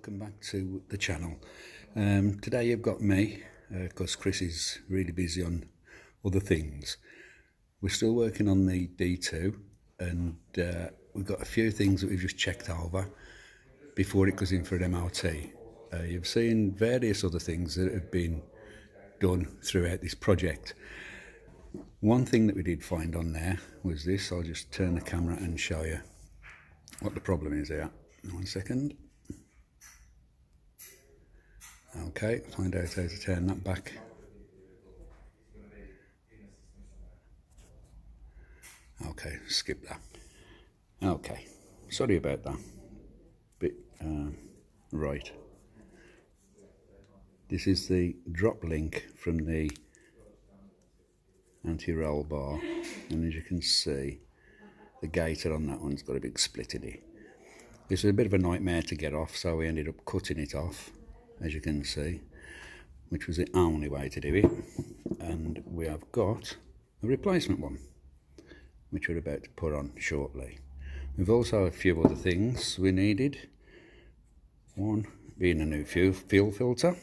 welcome back to the channel. Today you've got me, because Chris is really busy on other things. We're still working on the D2 and we've got a few things that we've just checked over before it goes in for an MOT. You've seen various other things that have been done throughout this project. One thing that we did find on there was this. I'll just turn the camera and show you what the problem is here. 1 second. Okay, find out how to turn that back. Okay, skip that. Okay, sorry about that. Right. This is the drop link from the anti-roll bar, and as you can see, the gaiter on that one's got a big split in it. This is a bit of a nightmare to get off, so we ended up cutting it off, as you can see, which was the only way to do it. And we have got a replacement one, which we're about to put on shortly. We've also a few other things we needed. One being a new fuel filter.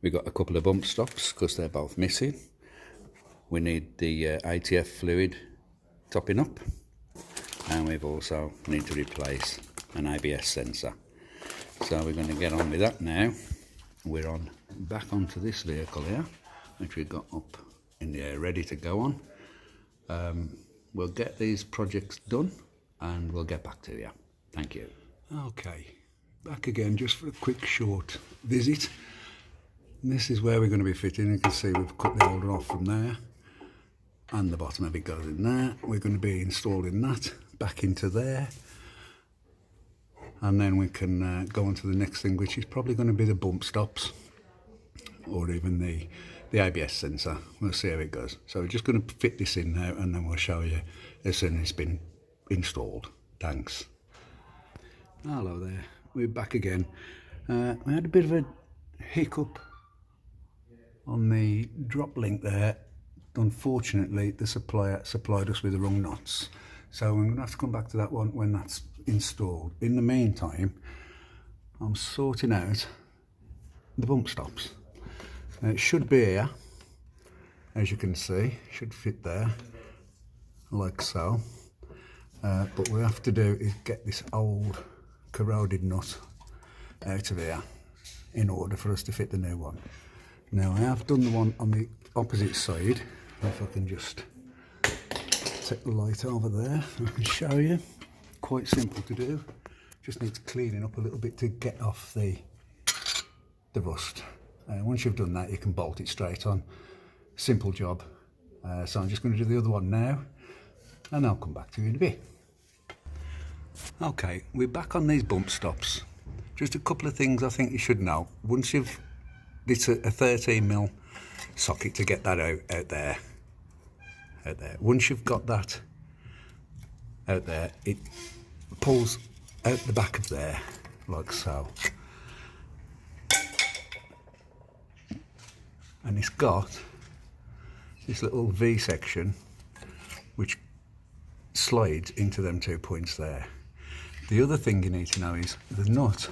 We've got a couple of bump stops because they're both missing. We need the ATF fluid topping up, and we've also need to replace an ABS sensor. So we're going to get on with that now. We're on back onto this vehicle here, which we've got up in the air ready to go on. We'll get these projects done and we'll get back to you. Thank you. Okay, back again just for a quick short visit. And this is where we're going to be fitting. You can see we've cut the holder off from there, and the bottom of it goes in there. We're going to be installing that back into there, and then we can go on to the next thing, which is probably going to be the bump stops or even the ABS sensor. We'll see how it goes. So we're just going to fit this in now, and then we'll show you as soon as it's been installed. Thanks. Hello there, we're back again. We had a bit of a hiccup on the drop link there. Unfortunately, the supplier supplied us with the wrong nuts, so I'm going to have to come back to that one when that's installed. In the meantime, I'm sorting out the bump stops. It should be here, as you can see, should fit there like so, but what we have to do is get this old corroded nut out of here in order for us to fit the new one. Now I have done the one on the opposite side. If I can just take the light over there, I can show you. Quite simple to do. Just needs cleaning up a little bit to get off the rust. Once you've done that, you can bolt it straight on. Simple job. So I'm just going to do the other one now, and I'll come back to you in a bit. Okay, we're back on these bump stops. Just a couple of things I think you should know. Once you've, it's a 13mm socket to get that out there. Once you've got that out there, it pulls out the back of there like so, and it's got this little V section which slides into them 2 points there. The other thing you need to know is the nut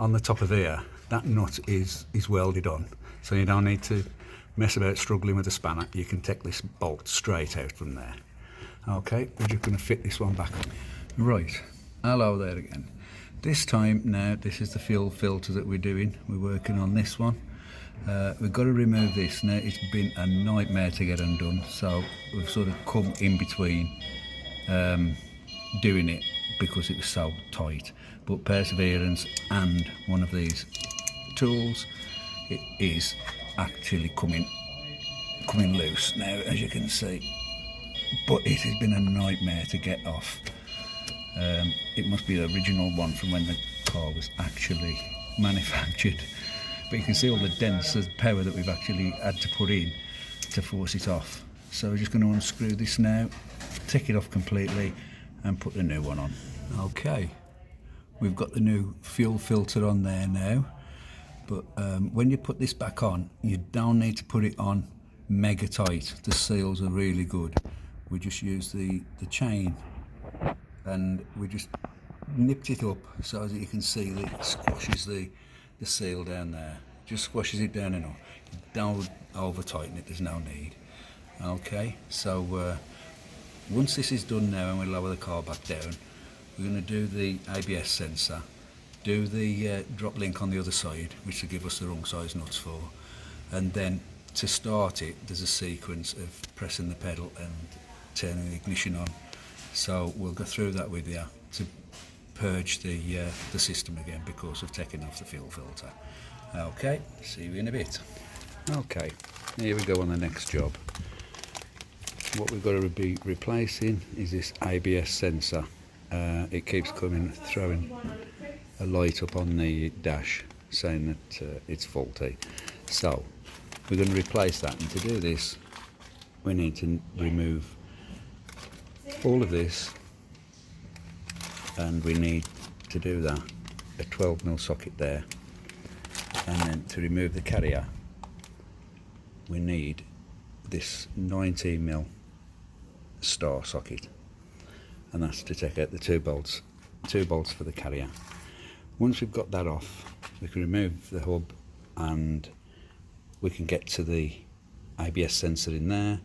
on the top of here, that nut is welded on, so you don't need to mess about struggling with a spanner. You can take this bolt straight out from there. Okay, we're just going to fit this one back on. Right, hello there again. This time now, this is the fuel filter that we're doing. We're working on this one. We've got to remove this. Now it's been a nightmare to get undone, so we've sort of come in between doing it because it was so tight. But perseverance and one of these tools, it is actually coming loose now, as you can see. But it has been a nightmare to get off. It must be the original one from when the car was actually manufactured. But you can see all the dents of power that we've actually had to put in to force it off. So we're just going to unscrew this now, take it off completely, and put the new one on. Okay, we've got the new fuel filter on there now, but when you put this back on, you don't need to put it on mega tight. The seals are really good. We just use the chain, and we just nipped it up so that you can see that it squashes the seal down there. Just squashes it down enough. Don't over tighten it, there's no need. Okay, so once this is done now and we lower the car back down, we're going to do the ABS sensor, do the drop link on the other side, which will give us the wrong size nuts for, and then to start it there's a sequence of pressing the pedal and turning the ignition on. So we'll go through that with you to purge the system again because of taking off the fuel filter. Okay, see you in a bit. Okay, here we go on the next job. What we've got to be replacing is this ABS sensor. It keeps throwing a light up on the dash saying that it's faulty. So we're going to replace that, and to do this we need to remove all of this, and we need to do that a 12mm socket there, and then to remove the carrier we need this 19mm star socket, and that's to take out the two bolts for the carrier. Once we've got that off, we can remove the hub and we can get to the ABS sensor in there.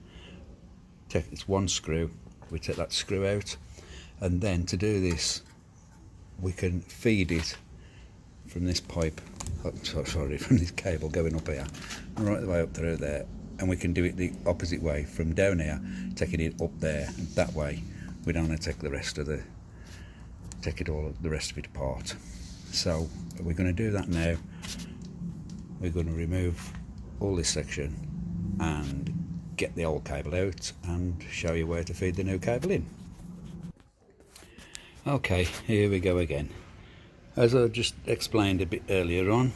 Take this one screw, we take that screw out, and then to do this we can feed it from this pipe, from this cable going up here right the way up through there, and we can do it the opposite way from down here, taking it up there, and that way we don't have to take the rest of it apart. So we're going to do that now. We're going to remove all this section and get the old cable out and show you where to feed the new cable in. Okay, here we go again. As I just explained a bit earlier on,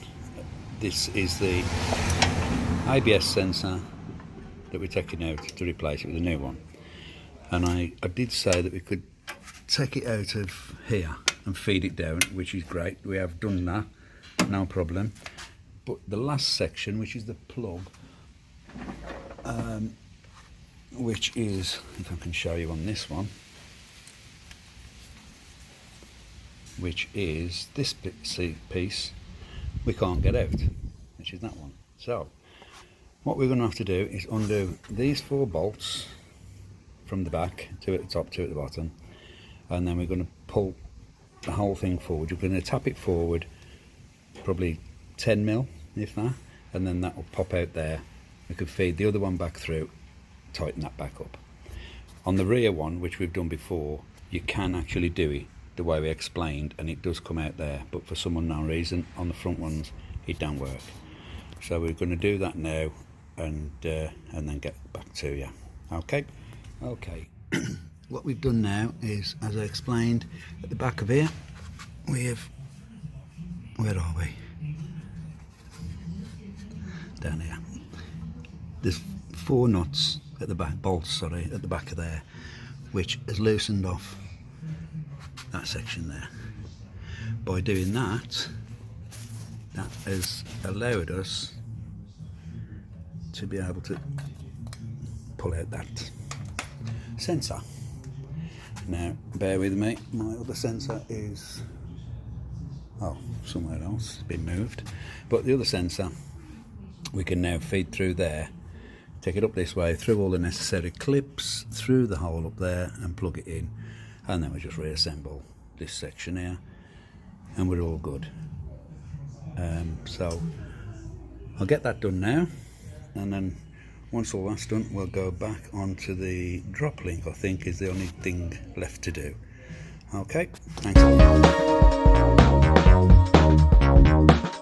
this is the ABS sensor that we're taking out to replace it with a new one. And I did say that we could take it out of here and feed it down, which is great. We have done that, no problem. But the last section, which is the plug, which is, if I can show you on this one, which is this piece, we can't get out, which is that one. So what we're going to have to do is undo these 4 bolts from the back, 2 at the top, 2 at the bottom, and then we're going to pull the whole thing forward. You're going to tap it forward probably 10mm, if that, and then that will pop out there. We could feed the other one back through, tighten that back up. On the rear one, which we've done before, you can actually do it the way we explained, and it does come out there, but for some unknown reason on the front ones it don't work. So we're going to do that now and then get back to you. Okay. What we've done now is, as I explained, at the back of here we have, where are we? Down here. There's 4 nuts at the back, bolts, sorry, at the back of there, which has loosened off that section there. By doing that, that has allowed us to be able to pull out that sensor. Now bear with me, my other sensor is somewhere else, it's been moved, but the other sensor we can now feed through there, take it up this way through all the necessary clips, through the hole up there, and plug it in, and then we just reassemble this section here and we're all good. So I'll get that done now, and then once all that's done we'll go back onto the drop link. I think is the only thing left to do. Okay, thanks a lot.